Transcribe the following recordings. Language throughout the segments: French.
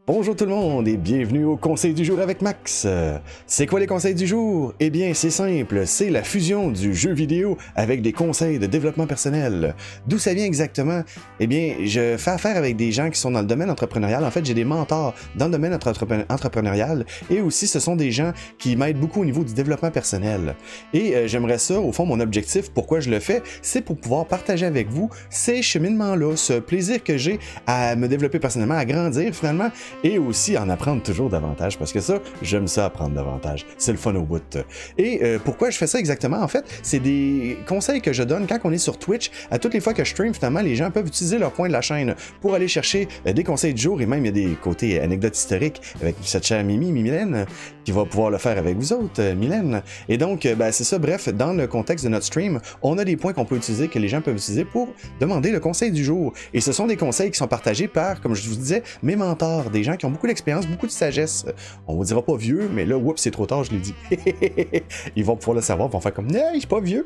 Bonjour tout le monde et bienvenue au conseil du jour avec Max. C'est quoi les conseils du jour? Eh bien c'est simple, c'est la fusion du jeu vidéo avec des conseils de développement personnel. D'où ça vient exactement? Eh bien je fais affaire avec des gens qui sont dans le domaine entrepreneurial. En fait j'ai des mentors dans le domaine entrepreneurial et aussi ce sont des gens qui m'aident beaucoup au niveau du développement personnel. Et j'aimerais ça, au fond mon objectif, pourquoi je le fais, c'est pour pouvoir partager avec vous ces cheminements-là, ce plaisir que j'ai à me développer personnellement, à grandir finalement, et aussi en apprendre toujours davantage, parce que ça, j'aime ça apprendre davantage. C'est le fun au bout. Et pourquoi je fais ça exactement? En fait, c'est des conseils que je donne quand on est sur Twitch. À toutes les fois que je stream, finalement, les gens peuvent utiliser leur point de la chaîne pour aller chercher des conseils du jour, et même il y a des côtés anecdotes historiques avec cette chère Mylène, qui va pouvoir le faire avec vous autres, Mylène. Et donc, c'est ça, bref, dans le contexte de notre stream, on a des points qu'on peut utiliser, que les gens peuvent utiliser pour demander le conseil du jour. Et ce sont des conseils qui sont partagés par, comme je vous disais, mes mentors, des gens qui ont beaucoup d'expérience, beaucoup de sagesse. On vous dira pas vieux, mais là, oups, c'est trop tard, je l'ai dit. Ils vont pouvoir le savoir, ils vont faire comme, non, je suis pas vieux.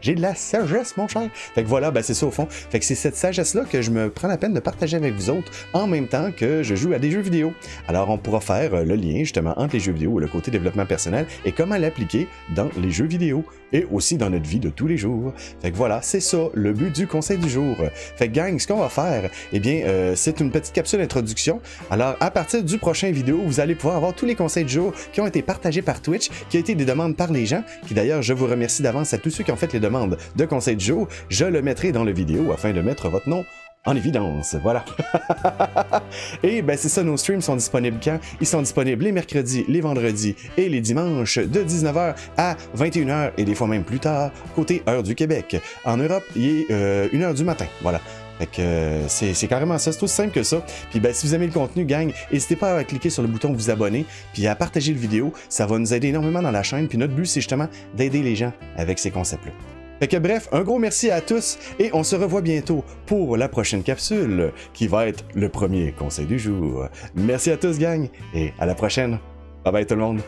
J'ai de la sagesse, mon cher. Fait que voilà, c'est ça au fond. Fait que c'est cette sagesse-là que je me prends la peine de partager avec vous autres en même temps que je joue à des jeux vidéo. Alors, on pourra faire le lien, justement, entre les jeux vidéo et le côté développement personnel et comment l'appliquer dans les jeux vidéo et aussi dans notre vie de tous les jours. Fait que voilà, c'est ça, le but du conseil du jour. Fait que gang, ce qu'on va faire, eh bien, c'est une petite capsule d'introduction. Alors, à partir du prochain vidéo, vous allez pouvoir avoir tous les conseils du jour qui ont été partagés par Twitch, qui ont été des demandes par les gens, qui d'ailleurs, je vous remercie d'avance à tous ceux qui ont fait les demandes de conseils du jour. Je le mettrai dans la vidéo afin de mettre votre nom en évidence, voilà. Et c'est ça, nos streams sont disponibles quand? Ils sont disponibles les mercredis, les vendredis et les dimanches de 19h à 21h et des fois même plus tard, côté heure du Québec. En Europe, il est 1h du matin, voilà. Fait que c'est carrément ça, c'est aussi simple que ça. Puis si vous aimez le contenu, gang, n'hésitez pas à cliquer sur le bouton vous abonner, puis à partager la vidéo, ça va nous aider énormément dans la chaîne, puis notre but c'est justement d'aider les gens avec ces concepts-là. Fait que bref, un gros merci à tous et on se revoit bientôt pour la prochaine capsule qui va être le premier conseil du jour. Merci à tous gang et à la prochaine. Bye bye tout le monde.